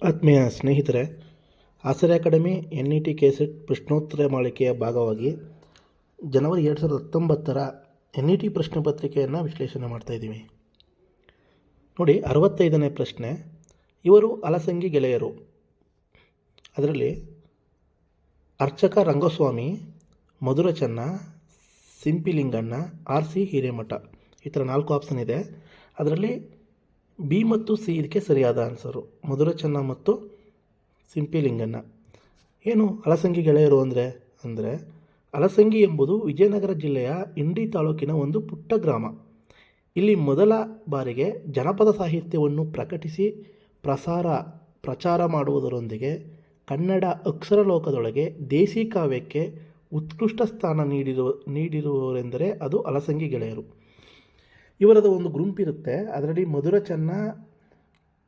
ಆತ್ಮೀಯ ಸ್ನೇಹಿತರೆ, ಆಸರೆ ಅಕಾಡೆಮಿ NET ಕೆಸೆಟ್ ಪ್ರಶ್ನೋತ್ತರ ಮಾಲಿಕೆಯ ಭಾಗವಾಗಿ ಜನವರಿ 2019 NET ಪ್ರಶ್ನೆ ಪತ್ರಿಕೆಯನ್ನು ವಿಶ್ಲೇಷಣೆ ಮಾಡ್ತಾಯಿದ್ದೀವಿ. ನೋಡಿ, 65ನೇ ಪ್ರಶ್ನೆ. ಇವರು ಅಲಸಂಗಿ ಗೆಳೆಯರು. ಅದರಲ್ಲಿ ಅರ್ಚಕ ರಂಗಸ್ವಾಮಿ, ಮಧುರ ಚೆನ್ನ, ಸಿಂಪಿಲಿಂಗಣ್ಣ, RC ಹಿರೇಮಠ, ಈ ಥರ 4 ಆಪ್ಷನ್ ಇದೆ. ಅದರಲ್ಲಿ B ಮತ್ತು C ಇದಕ್ಕೆ ಸರಿಯಾದ ಆನ್ಸರು. ಮಧುರ ಚೆನ್ನ ಮತ್ತು ಸಿಂಪಿಲಿಂಗಣ್ಣ. ಏನು ಅಲಸಂಗಿ ಗೆಳೆಯರು ಅಂದರೆ ಅಲಸಂಗಿ ಎಂಬುದು ವಿಜಯನಗರ ಜಿಲ್ಲೆಯ ಇಂಡಿ ತಾಲೂಕಿನ ಒಂದು ಪುಟ್ಟ ಗ್ರಾಮ. ಇಲ್ಲಿ ಮೊದಲ ಬಾರಿಗೆ ಜನಪದ ಸಾಹಿತ್ಯವನ್ನು ಪ್ರಕಟಿಸಿ ಪ್ರಚಾರ ಮಾಡುವುದರೊಂದಿಗೆ ಕನ್ನಡ ಅಕ್ಷರ ಲೋಕದೊಳಗೆ ದೇಸಿ ಕಾವ್ಯಕ್ಕೆ ಉತ್ಕೃಷ್ಟ ಸ್ಥಾನ ನೀಡಿರುವರೆಂದರೆ ಅದು ಅಲಸಂಗಿ ಗೆಳೆಯರು. ಇವರದ ಒಂದು ಗುಂಪಿರುತ್ತೆ. ಅದರಲ್ಲಿ ಮಧುರ ಚೆನ್ನ,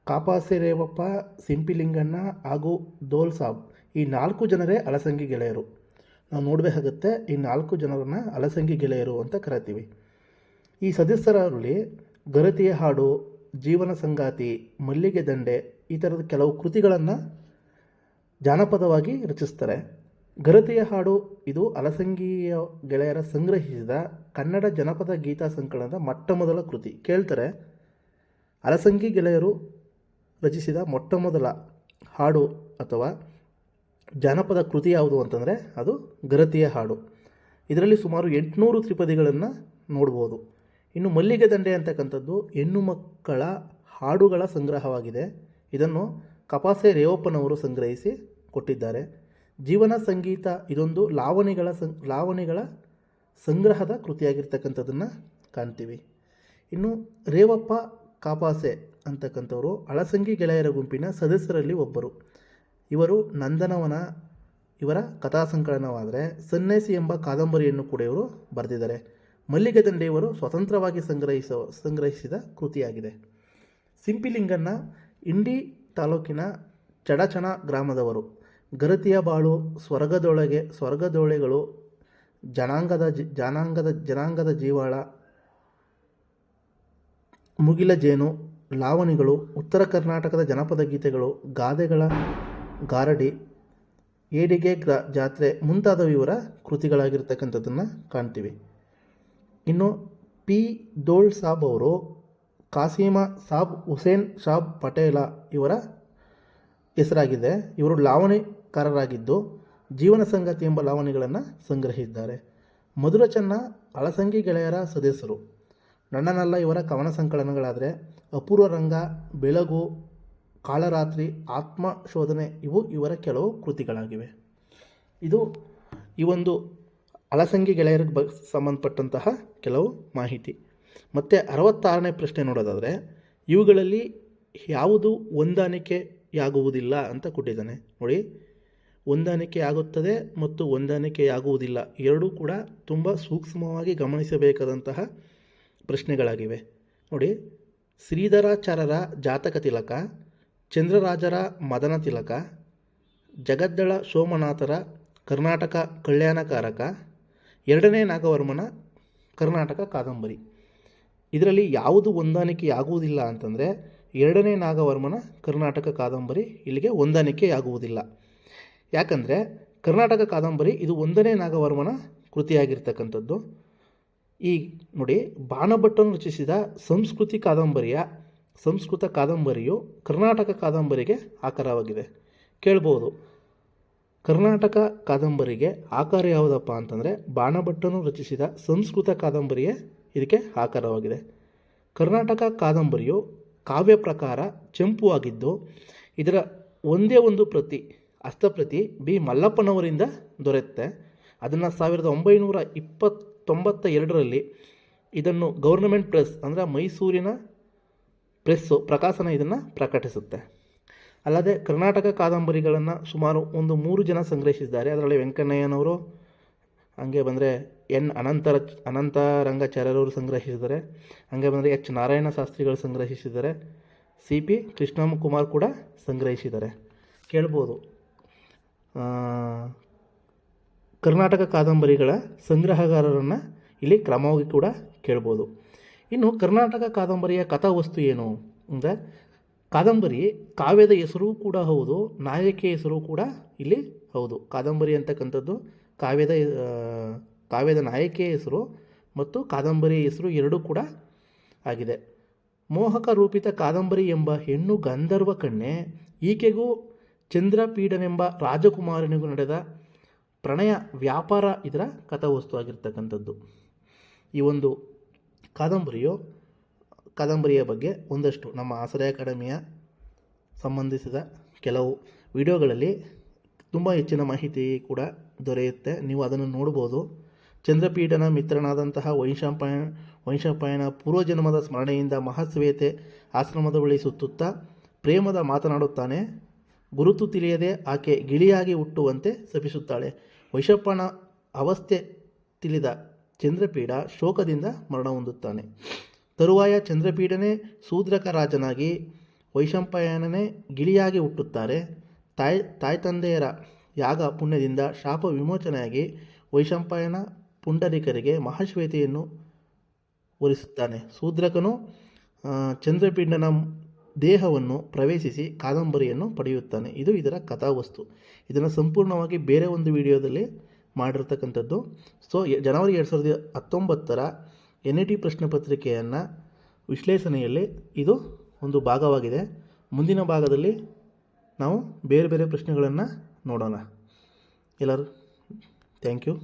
ಕಾಪಾಸೆ ರೇವಪ್ಪ, ಸಿಂಪಿಲಿಂಗಣ್ಣ ಹಾಗೂ ದೋಲ್ ಸಾಬ್, ಈ 4 ಜನರೇ ಅಲಸಂಗಿ ಗೆಳೆಯರು. ನಾವು ನೋಡಬೇಕಾಗುತ್ತೆ, ಈ 4 ಜನರನ್ನು ಅಲಸಂಗಿ ಗೆಳೆಯರು ಅಂತ ಕರಿತೀವಿ. ಈ ಸದಸ್ಯರಲ್ಲಿ ಗರತಿಯ ಹಾಡು, ಜೀವನ ಸಂಗಾತಿ, ಮಲ್ಲಿಗೆ ದಂಡೆ, ಈ ಥರದ ಕೆಲವು ಕೃತಿಗಳನ್ನು ಜಾನಪದವಾಗಿ ರಚಿಸ್ತಾರೆ. ಗರತಿಯ ಹಾಡು ಇದು ಅಲಸಂಗಿಯ ಗೆಳೆಯರ ಸಂಗ್ರಹಿಸಿದ ಕನ್ನಡ ಜನಪದ ಗೀತಾ ಸಂಕಲನದ ಮೊಟ್ಟಮೊದಲ ಕೃತಿ. ಕೇಳ್ತಾರೆ, ಅಲಸಂಗಿ ಗೆಳೆಯರು ರಚಿಸಿದ ಮೊಟ್ಟಮೊದಲ ಹಾಡು ಅಥವಾ ಜಾನಪದ ಕೃತಿ ಯಾವುದು ಅಂತಂದರೆ ಅದು ಗರತಿಯ ಹಾಡು. ಇದರಲ್ಲಿ ಸುಮಾರು 800 ತ್ರಿಪದಿಗಳನ್ನು ನೋಡ್ಬೋದು. ಇನ್ನು ಮಲ್ಲಿಗೆ ದಂಡೆ ಅಂತಕ್ಕಂಥದ್ದು ಹೆಣ್ಣು ಮಕ್ಕಳ ಹಾಡುಗಳ ಸಂಗ್ರಹವಾಗಿದೆ. ಇದನ್ನು ಕಪಾಸೆ ರೇವಪ್ಪನವರು ಸಂಗ್ರಹಿಸಿ ಕೊಟ್ಟಿದ್ದಾರೆ. ಜೀವನ ಸಂಗೀತ ಇದೊಂದು ಲಾವಣಿಗಳ ಸಂಗ್ರಹದ ಕೃತಿಯಾಗಿರ್ತಕ್ಕಂಥದ್ದನ್ನು ಕಾಣ್ತೀವಿ. ಇನ್ನು ರೇವಪ್ಪ ಕಾಪಾಸೆ ಅಂತಕ್ಕಂಥವರು ಅಲಸಂಗಿ ಗೆಳೆಯರ ಗುಂಪಿನ ಸದಸ್ಯರಲ್ಲಿ ಒಬ್ಬರು. ಇವರು ನಂದನವನ ಇವರ ಕಥಾ ಸಂಕಲನವಾದರೆ ಸನ್ಯಾಸಿ ಎಂಬ ಕಾದಂಬರಿಯನ್ನು ಕೂಡ ಇವರು ಬರೆದಿದ್ದಾರೆ. ಮಲ್ಲಿಗೆ ದಂಡೆ ಇವರು ಸ್ವತಂತ್ರವಾಗಿ ಸಂಗ್ರಹಿಸಿದ ಕೃತಿಯಾಗಿದೆ. ಸಿಂಪಿಲಿಂಗಣ್ಣ ಇಂಡಿ ತಾಲೂಕಿನ ಚಡಚಣ ಗ್ರಾಮದವರು. ಗರತಿಯ ಬಾಳು, ಸ್ವರ್ಗದೊಳೆಗಳು, ಜನಾಂಗದ ಜೀವಾಳ, ಮುಗಿಲ ಜೇನು, ಲಾವಣಿಗಳು, ಉತ್ತರ ಕರ್ನಾಟಕದ ಜನಪದ ಗೀತೆಗಳು, ಗಾದೆಗಳ ಗಾರಡಿ, ಏಡಿಗೆ ಜಾತ್ರೆ ಮುಂತಾದವು ಇವರ ಕೃತಿಗಳಾಗಿರ್ತಕ್ಕಂಥದ್ದನ್ನು ಕಾಣ್ತೀವಿ. ಇನ್ನು P. ದೋಲ್ ಸಾಬ್ ಅವರು ಕಾಸಿಮ ಸಾಬ್ ಹುಸೇನ್ ಸಾಬ್ ಪಟೇಲ ಇವರ ಹೆಸರಾಗಿದೆ. ಇವರು ಲಾವಣಿಕಾರರಾಗಿದ್ದು ಜೀವನ ಸಂಗಾತಿ ಎಂಬ ಲಾವಣಿಗಳನ್ನು ಸಂಗ್ರಹಿಸಿದ್ದಾರೆ. ಮಧುರ ಚೆನ್ನ ಅಲಸಂಗಿ ಗೆಳೆಯರ ಸದಸ್ಯರು. ನನ್ನನಲ್ಲ ಇವರ ಕವನ ಸಂಕಲನಗಳಾದರೆ ಅಪೂರ್ವ ರಂಗ, ಬೆಳಗು, ಕಾಳರಾತ್ರಿ, ಆತ್ಮಶೋಧನೆ ಇವು ಇವರ ಕೆಲವು ಕೃತಿಗಳಾಗಿವೆ. ಇದು ಈ ಒಂದು ಅಲಸಂಗಿ ಗೆಳೆಯರಿಗೆ ಸಂಬಂಧಪಟ್ಟಂತಹ ಕೆಲವು ಮಾಹಿತಿ. ಮತ್ತು 66ನೇ ಪ್ರಶ್ನೆ ನೋಡೋದಾದರೆ ಇವುಗಳಲ್ಲಿ ಯಾವುದು ಹೊಂದಾಣಿಕೆಯಾಗುವುದಿಲ್ಲ ಅಂತ ಕೊಟ್ಟಿದ್ದಾನೆ. ನೋಡಿ, ಹೊಂದಾಣಿಕೆಯಾಗುತ್ತದೆ ಮತ್ತು ಹೊಂದಾಣಿಕೆಯಾಗುವುದಿಲ್ಲ ಎರಡೂ ಕೂಡ ತುಂಬ ಸೂಕ್ಷ್ಮವಾಗಿ ಗಮನಿಸಬೇಕಾದಂತಹ ಪ್ರಶ್ನೆಗಳಾಗಿವೆ. ನೋಡಿ, ಶ್ರೀಧರಾಚಾರ್ಯರ ಜಾತಕ ತಿಲಕ, ಚಂದ್ರರಾಜರ ಮದನ ತಿಲಕ, ಜಗದ್ದಳ ಸೋಮನಾಥರ ಕರ್ನಾಟಕ ಕಲ್ಯಾಣಕಾರಕ, 2ನೇ ನಾಗವರ್ಮನ ಕರ್ನಾಟಕ ಕಾದಂಬರಿ. ಇದರಲ್ಲಿ ಯಾವುದು ಹೊಂದಾಣಿಕೆಯಾಗುವುದಿಲ್ಲ ಅಂತಂದರೆ 2ನೇ ನಾಗವರ್ಮನ ಕರ್ನಾಟಕ ಕಾದಂಬರಿ ಇಲ್ಲಿಗೆ ಹೊಂದಾಣಿಕೆಯಾಗುವುದಿಲ್ಲ. ಯಾಕಂದರೆ ಕರ್ನಾಟಕ ಕಾದಂಬರಿ ಇದು 1ನೇ ನಾಗವರ್ಮನ ಕೃತಿಯಾಗಿರ್ತಕ್ಕಂಥದ್ದು. ಈ ನೋಡಿ, ಬಾಣಭಟ್ಟನು ರಚಿಸಿದ ಸಂಸ್ಕೃತ ಕಾದಂಬರಿಯು ಕರ್ನಾಟಕ ಕಾದಂಬರಿಗೆ ಆಕಾರವಾಗಿದೆ. ಕೇಳ್ಬೋದು, ಕರ್ನಾಟಕ ಕಾದಂಬರಿಗೆ ಆಕಾರ ಯಾವುದಪ್ಪ ಅಂತಂದರೆ ಬಾಣಭಟ್ಟನು ರಚಿಸಿದ ಸಂಸ್ಕೃತ ಕಾದಂಬರಿಯೇ ಇದಕ್ಕೆ ಆಕಾರವಾಗಿದೆ. ಕರ್ನಾಟಕ ಕಾದಂಬರಿಯು ಕಾವ್ಯ ಪ್ರಕಾರ ಚಂಪು ಆಗಿದ್ದು ಇದರ ಒಂದೇ ಒಂದು ಪ್ರತಿ ಹಸ್ತಪ್ರತಿ B. ಮಲ್ಲಪ್ಪನವರಿಂದ ದೊರೆಯುತ್ತೆ. ಅದನ್ನು 1992ರಲ್ಲಿ ಇದನ್ನು ಗೌರ್ನಮೆಂಟ್ ಪ್ರೆಸ್ ಅಂದರೆ ಮೈಸೂರಿನ ಪ್ರೆಸ್ಸು ಪ್ರಕಾಶನ ಇದನ್ನು ಪ್ರಕಟಿಸುತ್ತೆ. ಅಲ್ಲದೆ ಕರ್ನಾಟಕ ಕಾದಂಬರಿಗಳನ್ನು ಸುಮಾರು 3 ಜನ ಸಂಗ್ರಹಿಸಿದ್ದಾರೆ. ಅದರಲ್ಲಿ ವೆಂಕಣ್ಣಯ್ಯನವರು, ಹಾಗೆ ಬಂದರೆ ಅನಂತರಂಗಾಚಾರ್ಯರವರು ಸಂಗ್ರಹಿಸಿದ್ದಾರೆ. ಹಾಗೆ ಬಂದರೆ H. ನಾರಾಯಣ ಶಾಸ್ತ್ರಿಗಳು ಸಂಗ್ರಹಿಸಿದ್ದಾರೆ. CP. ಕೃಷ್ಣಕುಮಾರ್ ಕೂಡ ಸಂಗ್ರಹಿಸಿದ್ದಾರೆ. ಕೇಳ್ಬೋದು, ಕರ್ನಾಟಕ ಕಾದಂಬರಿಗಳ ಸಂಗ್ರಹಗಾರರನ್ನು ಇಲ್ಲಿ ಕ್ರಮವಾಗಿ ಕೂಡ ಕೇಳ್ಬೋದು. ಇನ್ನು ಕರ್ನಾಟಕ ಕಾದಂಬರಿಯ ಕಥಾವಸ್ತು ಏನು ಅಂದರೆ ಕಾದಂಬರಿ ಕಾವ್ಯದ ಹೆಸರು ಕೂಡ ಹೌದು, ನಾಯಕಿಯ ಹೆಸರು ಕೂಡ ಇಲ್ಲಿ ಹೌದು. ಕಾದಂಬರಿ ಅಂತಕ್ಕಂಥದ್ದು ಕಾವ್ಯದ ಕಾವ್ಯದ ನಾಯಕಿಯ ಹೆಸರು ಮತ್ತು ಕಾದಂಬರಿಯ ಹೆಸರು ಎರಡೂ ಕೂಡ ಆಗಿದೆ. ಮೋಹಕ ರೂಪಿತ ಕಾದಂಬರಿ ಎಂಬ ಹೆಣ್ಣು ಗಂಧರ್ವ ಕನ್ಯೆ, ಈಕೆಗೂ ಚಂದ್ರಪೀಡನೆಂಬ ರಾಜಕುಮಾರನಿಗೂ ನಡೆದ ಪ್ರಣಯ ವ್ಯಾಪಾರ ಇದರ ಕಥಾವಸ್ತು ಆಗಿರ್ತಕ್ಕಂಥದ್ದು. ಈ ಒಂದು ಕಾದಂಬರಿಯ ಬಗ್ಗೆ ಒಂದಷ್ಟು ನಮ್ಮ ಆಸರೆ ಅಕಾಡೆಮಿಯ ಸಂಬಂಧಿಸಿದ ಕೆಲವು ವಿಡಿಯೋಗಳಲ್ಲಿ ತುಂಬ ಹೆಚ್ಚಿನ ಮಾಹಿತಿ ಕೂಡ ದೊರೆಯುತ್ತೆ, ನೀವು ಅದನ್ನು ನೋಡ್ಬೋದು. ಚಂದ್ರಪೀಡನ ಮಿತ್ರನಾದಂತಹ ವೈಶಂಪಾಯನ ಪೂರ್ವಜನ್ಮದ ಸ್ಮರಣೆಯಿಂದ ಮಹಾಶ್ವೇತೆ ಆಶ್ರಮದ ಬಳಿ ಸುತ್ತುತ್ತಾ ಪ್ರೇಮದ ಮಾತನಾಡುತ್ತಾನೆ. ಗುರುತು ತಿಳಿಯದೆ ಆಕೆ ಗಿಳಿಯಾಗಿ ಹುಟ್ಟುವಂತೆ ಶಪಿಸುತ್ತಾಳೆ. ವೈಶಂಪಾಯನ ಅವಸ್ಥೆ ತಿಳಿದ ಚಂದ್ರಪೀಡ ಶೋಕದಿಂದ ಮರಣ ಹೊಂದುತ್ತಾನೆ. ತರುವಾಯ ಚಂದ್ರಪೀಡನೇ ಶೂದ್ರಕ ರಾಜನಾಗಿ ವೈಶಂಪಾಯನನೇ ಗಿಳಿಯಾಗಿ ಹುಟ್ಟುತ್ತಾರೆ. ತಾಯ್ತಂದೆಯರ ಯಾಗ ಪುಣ್ಯದಿಂದ ಶಾಪ ವಿಮೋಚನೆಯಾಗಿ ವೈಶಂಪಾಯನ ಪುಂಡರೀಕರಿಗೆ ಮಹಾಶ್ವೇತೆಯನ್ನು ವರಿಸುತ್ತಾನೆ. ಶೂದ್ರಕನು ಚಂದ್ರಪೀಡನ ದೇಹವನ್ನು ಪ್ರವೇಶಿಸಿ ಕಾದಂಬರಿಯನ್ನು ಪಡೆಯುತ್ತಾನೆ. ಇದು ಇದರ ಕಥಾವಸ್ತು. ಇದನ್ನು ಸಂಪೂರ್ಣವಾಗಿ ಬೇರೆ ಒಂದು ವಿಡಿಯೋದಲ್ಲಿ ಮಾಡಿರ್ತಕ್ಕಂಥದ್ದು. ಸೊ ಜನವರಿ 2019 NET ಪ್ರಶ್ನೆ ಪತ್ರಿಕೆಯನ್ನು ವಿಶ್ಲೇಷಣೆಯಲ್ಲಿ ಇದು ಒಂದು ಭಾಗವಾಗಿದೆ. ಮುಂದಿನ ಭಾಗದಲ್ಲಿ ನಾವು ಬೇರೆ ಬೇರೆ ಪ್ರಶ್ನೆಗಳನ್ನು ನೋಡೋಣ. ಎಲ್ಲರೂ ಥ್ಯಾಂಕ್ ಯು.